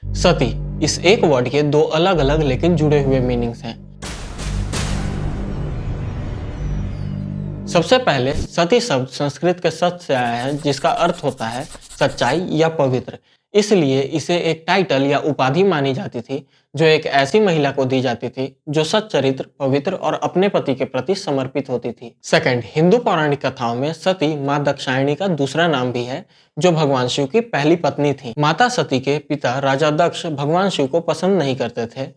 सती इस एक वर्ड के दो अलग अलग लेकिन जुड़े हुए मीनिंग्स हैं। सबसे पहले सती शब्द संस्कृत के सत से आया है, जिसका अर्थ होता है सच्चाई या पवित्र। इसलिए इसे एक टाइटल या उपाधि मानी जाती थी जो एक ऐसी महिला को दी जाती थी जो सच्चरित्र, पवित्र और अपने पति के प्रति समर्पित होती थी। सेकंड, हिंदू पौराणिक कथाओं में सती माँ दक्षायणी का दूसरा नाम भी है, जो भगवान शिव की पहली पत्नी थी। माता सती के पिता राजा दक्ष भगवान शिव को पसंद नहीं करते थे।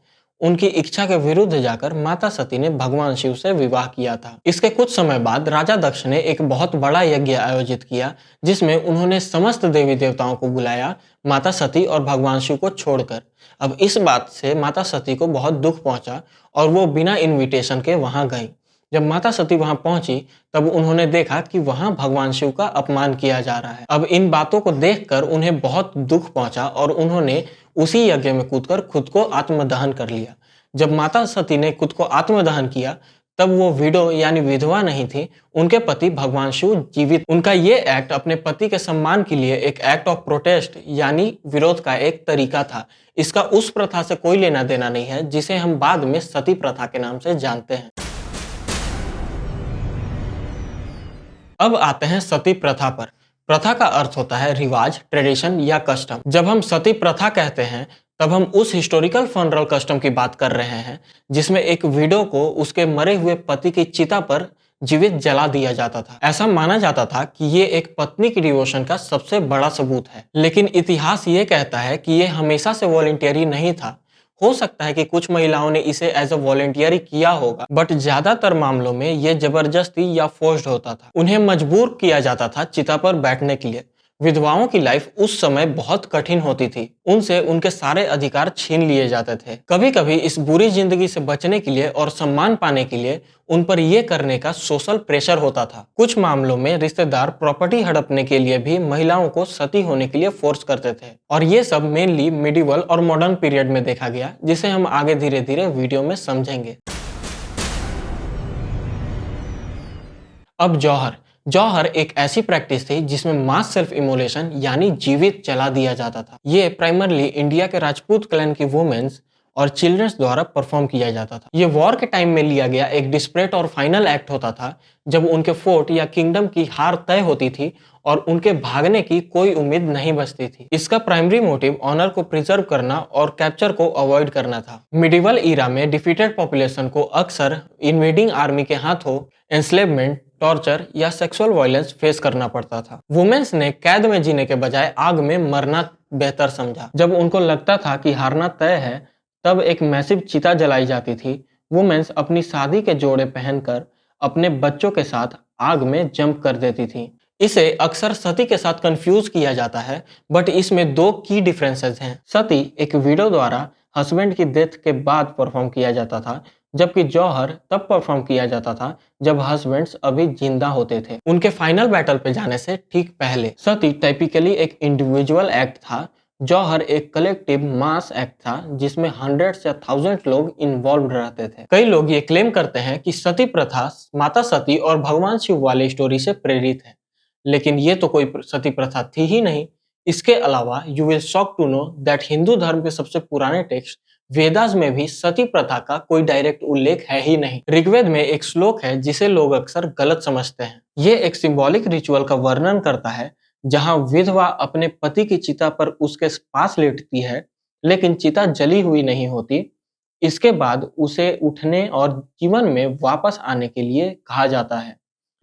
उनकी इच्छा के विरुद्ध जाकर माता सती ने भगवान शिव से विवाह किया था। इसके कुछ समय बाद राजा दक्ष ने एक बहुत बड़ा यज्ञ आयोजित किया, जिसमें उन्होंने समस्त देवी देवताओं को बुलाया, माता सती और भगवान शिव को छोड़कर। अब इस बात से माता सती को बहुत दुख पहुंचा और वो बिना इनविटेशन के वहां गई। जब माता सती वहां पहुंची तब उन्होंने देखा कि वहां भगवान शिव का अपमान किया जा रहा है। अब इन बातों को देखकर उन्हें बहुत दुख पहुंचा और उन्होंने उसी यज्ञ में कूदकर खुद को आत्मदहन कर लिया। जब माता सती ने खुद को आत्मदहन किया तब वो विडो यानी विधवा नहीं थी, उनके पति भगवान शिव जीवित। उनका ये एक्ट अपने पति के सम्मान के लिए एक एक्ट ऑफ प्रोटेस्ट यानी विरोध का एक तरीका था। इसका उस प्रथा से कोई लेना देना नहीं है जिसे हम बाद में सती प्रथा के नाम से जानते हैं। अब आते हैं सती प्रथा पर। प्रथा का अर्थ होता है रिवाज, ट्रेडिशन या कस्टम। जब हम सती प्रथा कहते हैं तब हम उस हिस्टोरिकल फनरल कस्टम की बात कर रहे हैं जिसमें एक विडो को उसके मरे हुए पति की चिता पर जीवित जला दिया जाता था। ऐसा माना जाता था कि ये एक पत्नी की डिवोशन का सबसे बड़ा सबूत है। लेकिन इतिहास ये कहता है कि ये हमेशा से वॉलंटियरी नहीं था। हो सकता है कि कुछ महिलाओं ने इसे एज अ वॉलंटियरी किया होगा, बट ज्यादातर मामलों में ये जबरदस्ती या फोर्स्ड होता था। उन्हें मजबूर किया जाता था चिता पर बैठने के लिए। विधवाओं की लाइफ उस समय बहुत कठिन होती थी। उनसे उनके सारे अधिकार छीन लिए जाते थे। कभी कभी इस बुरी जिंदगी से बचने के लिए और सम्मान पाने के लिए उन पर यह करने का सोशल प्रेशर होता था। कुछ मामलों में रिश्तेदार प्रॉपर्टी हड़पने के लिए भी महिलाओं को सती होने के लिए फोर्स करते थे। और ये सब मेनली मिडिवल और मॉडर्न पीरियड में देखा गया, जिसे हम आगे धीरे धीरे वीडियो में समझेंगे। अब जौहर एक ऐसी प्रैक्टिस थी जिसमें मास सेल्फ इमोलेशन यानी जीवित जला दिया जाता था। ये प्राइमरली इंडिया के राजपूत क्लैन की वुमेन्स और चिल्ड्रंस द्वारा परफॉर्म किया जाता था। ये वॉर के टाइम में लिया गया एक डिस्परेट और फाइनल एक्ट होता था, जब उनके फोर्ट या किंगडम की हार तय होती थी और उनके भागने की कोई उम्मीद नहीं बचती थी। इसका प्राइमरी मोटिव ऑनर को प्रिजर्व करना और कैप्चर को अवॉइड करना था। मिडिवल ईरा में डिफीटेड पॉपुलेशन को अक्सर इन्वेडिंग आर्मी के हाथों एंस्लेवमेंट, टॉर्चर या सेक्सुअल वायलेंस फेस करना पड़ता था। वुमेन्स ने कैद में जीने के बजाय आग में मरना बेहतर समझा। जब उनको लगता था कि हारना तय है, तब एक मैसिव चिता जलाई जाती थी। वुमेन्स अपनी शादी के जोड़े पहनकर अपने बच्चों के साथ आग में जंप कर देती थी। इसे अक्सर सती के साथ कंफ्यूज किया जाता है, बट इसमें दो की डिफरेंसेस हैं। सती एक विडो द्वारा हस्बैंड की डेथ के बाद परफॉर्म किया जाता था, जबकि जौहर तब परफॉर्म किया जाता था जब हस्बैंड्स अभी जिंदा होते थे, उनके फाइनल बैटल पे जाने से ठीक पहले। सती टाइपिकली एक इंडिविजुअल एक्ट था। जौहर एक कलेक्टिव मास एक्ट था जिसमें हंड्रेड्स या थाउजेंड लोग इन्वॉल्व रहते थे। कई लोग ये क्लेम करते हैं कि सती प्रथा माता सती और भगवान शिव वाले स्टोरी से प्रेरित है, लेकिन ये तो कोई सती प्रथा थी ही नहीं। इसके अलावा you will shock to know that Hindu धर्म के सबसे पुराने टेक्स्ट वेदास में भी सती प्रथा का कोई डायरेक्ट उल्लेख है ही नहीं। ऋग्वेद में एक श्लोक है जिसे लोग अक्सर गलत समझते हैं। ये एक सिंबॉलिक रिचुअल का वर्णन करता है जहां विधवा अपने पति की चिता पर उसके पास लेटती है, लेकिन चिता जली हुई नहीं होती। इसके बाद उसे उठने और जीवन में वापस आने के लिए कहा जाता है।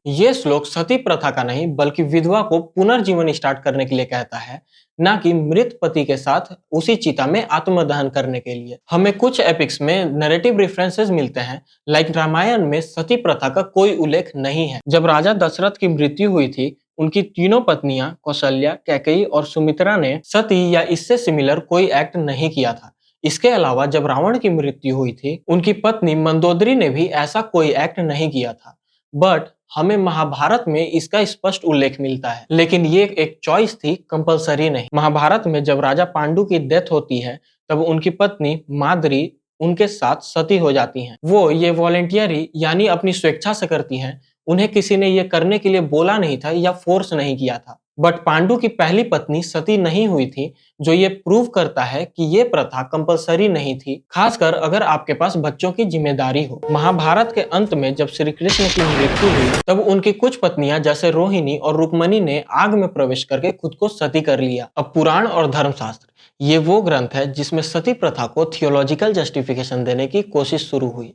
ये श्लोक सती प्रथा का नहीं बल्कि विधवा को पुनर्जीवन स्टार्ट करने के लिए कहता है, ना कि मृत पति के साथ उसी चिता में आत्मदहन करने के लिए। हमें कुछ एपिक्स में नैरेटिव रेफरेंसेस मिलते हैं, लाइक रामायण में सती प्रथा का कोई उल्लेख नहीं है। जब राजा दशरथ की मृत्यु हुई थी, उनकी तीनों पत्नियां कौशल्या, कैकेयी और सुमित्रा ने सती या इससे सिमिलर कोई एक्ट नहीं किया था। इसके अलावा जब रावण की मृत्यु हुई थी, उनकी पत्नी मंदोदरी ने भी ऐसा कोई एक्ट नहीं किया था। बट हमें महाभारत में इसका स्पष्ट उल्लेख मिलता है, लेकिन ये एक चॉइस थी, कंपलसरी नहीं। महाभारत में जब राजा पांडु की डेथ होती है तब उनकी पत्नी माद्री उनके साथ सती हो जाती हैं। वो ये वॉलंटियरी यानी अपनी स्वेच्छा से करती हैं। उन्हें किसी ने ये करने के लिए बोला नहीं था या फोर्स नहीं किया था। बट पांडु की पहली पत्नी सती नहीं हुई थी, जो ये प्रूव करता है कि ये प्रथा कंपलसरी नहीं थी, खासकर अगर आपके पास बच्चों की जिम्मेदारी हो। महाभारत के अंत में जब श्री कृष्ण की मृत्यु हुई, तब उनकी कुछ पत्नियां जैसे रोहिणी और रुक्मणी ने आग में प्रवेश करके खुद को सती कर लिया। अब पुराण और धर्मशास्त्र, ये वो ग्रंथ है जिसमें सती प्रथा को थियोलॉजिकल जस्टिफिकेशन देने की कोशिश शुरू हुई।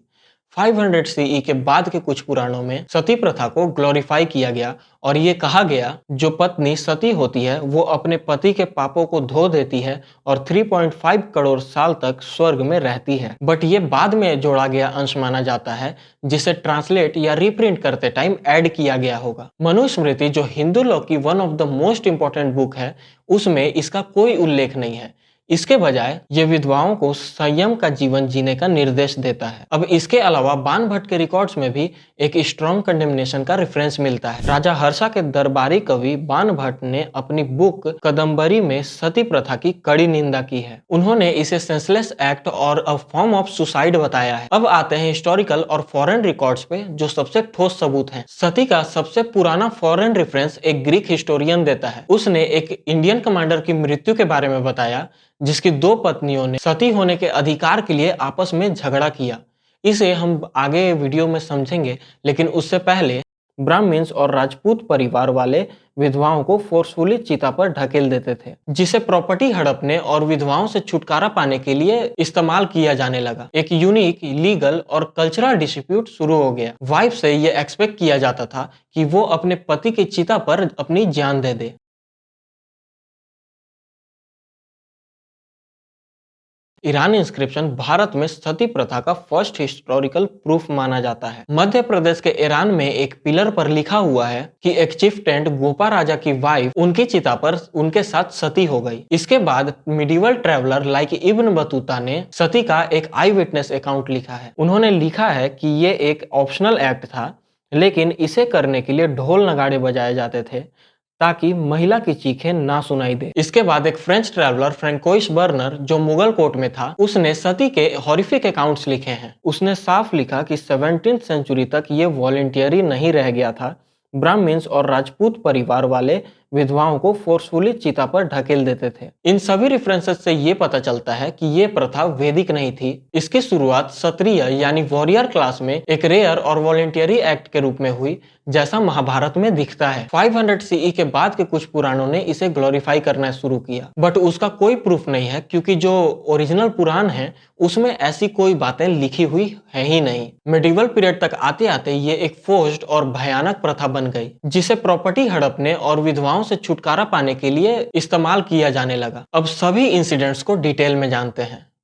500 सीई के बाद के कुछ पुराणों में सती प्रथा को ग्लोरीफाई किया गया और ये कहा गया जो पत्नी सती होती है वो अपने पति के पापों को धो देती है और 3.5 करोड़ साल तक स्वर्ग में रहती है। बट ये बाद में जोड़ा गया अंश माना जाता है, जिसे ट्रांसलेट या रीप्रिंट करते टाइम ऐड किया गया होगा। मनुस्मृति, जो हिंदू लॉ की one of the most important book है, उसमें इसका कोई उल्लेख नहीं है। इसके बजाय ये विधवाओं को संयम का जीवन जीने का निर्देश देता है। अब इसके अलावा बाण भट्ट के रिकॉर्ड्स में भी एक स्ट्रॉन्ग कंडेमनेशन का रेफरेंस मिलता है। राजा हर्षा के दरबारी कवि बाण भट्ट ने अपनी बुक कदम्बरी में सती प्रथा की कड़ी निंदा की है। उन्होंने इसे सेंसलेस एक्ट और अ फॉर्म ऑफ सुसाइड बताया है। अब आते हैं हिस्टोरिकल और फॉरेन रिकॉर्ड्स पे, जो सबसे ठोस सबूत हैं। सती का सबसे पुराना फॉरेन रेफरेंस एक ग्रीक हिस्टोरियन देता है। उसने एक इंडियन कमांडर की मृत्यु के बारे में बताया, जिसकी दो पत्नियों ने सती होने के अधिकार के लिए आपस में झगड़ा किया। इसे हम आगे वीडियो में समझेंगे, लेकिन उससे पहले ब्राह्मण्स और राजपूत परिवार वाले विधवाओं को फोर्सफुली चिता पर ढकेल देते थे, जिसे प्रॉपर्टी हड़पने और विधवाओं से छुटकारा पाने के लिए इस्तेमाल किया जाने लगा। एक यूनिक लीगल और कल्चरल डिस्प्यूट शुरू हो गया। वाइफ से ये एक्सपेक्ट किया जाता था कि वो अपने पति की चिता पर अपनी जान दे दे। ईरानी इंस्क्रिप्शन भारत में सती प्रथा का फर्स्ट हिस्टोरिकल प्रूफ माना जाता है। मध्य प्रदेश के ईरान में एक पिलर पर लिखा हुआ है कि एक चिफ्टेंट गोपा राजा की वाइफ उनकी चिता पर उनके साथ सती हो गई। इसके बाद medieval traveller like Ibn Battuta ने सती का एक आई विटनेस अकाउंट लिखा है। उन्होंने लिखा है कि ये एक ऑप्शनल एक्ट था, लेकिन इसे करने के लिए ढोल नगाड़े बजाए जाते थे ताकि महिला की चीखें ना सुनाई दे। इसके बाद एक फ्रेंच ट्रैवलर फ्रैंकोइस बर्नर, जो मुगल कोर्ट में था, उसने सती के हॉरिफिक अकाउंट्स लिखे हैं। उसने साफ लिखा कि 17वीं सेंचुरी तक ये वॉलंटियरी नहीं रह गया था। ब्राह्मण्स और राजपूत परिवार वाले विधवाओं को फोर्सफुली चिता पर ढकेल देते थे। इन सभी रेफरेंसेस से ये पता चलता है कि ये प्रथा वैदिक नहीं थी। इसकी शुरुआत क्षत्रिय यानी वॉरियर क्लास में एक रेयर और वॉलंटियरी एक्ट के रूप में हुई, जैसा महाभारत में दिखता है। 500 सीई के बाद के कुछ पुराणों ने इसे ग्लोरीफाई करना शुरू किया, बट उसका कोई प्रूफ नहीं है, क्योंकि जो ओरिजिनल पुराण है उसमें ऐसी कोई बातें लिखी हुई है ही नहीं। मिडिवल पीरियड तक आते आते ये एक फोर्स्ड और भयानक प्रथा बन गई, जिसे प्रॉपर्टी हड़पने और विधवाओं से छुटकारा पाने के लिए इस्तेमाल किया जाने लगा। अब सभी इंसिडेंट्स को डिटेल में जानते हैं।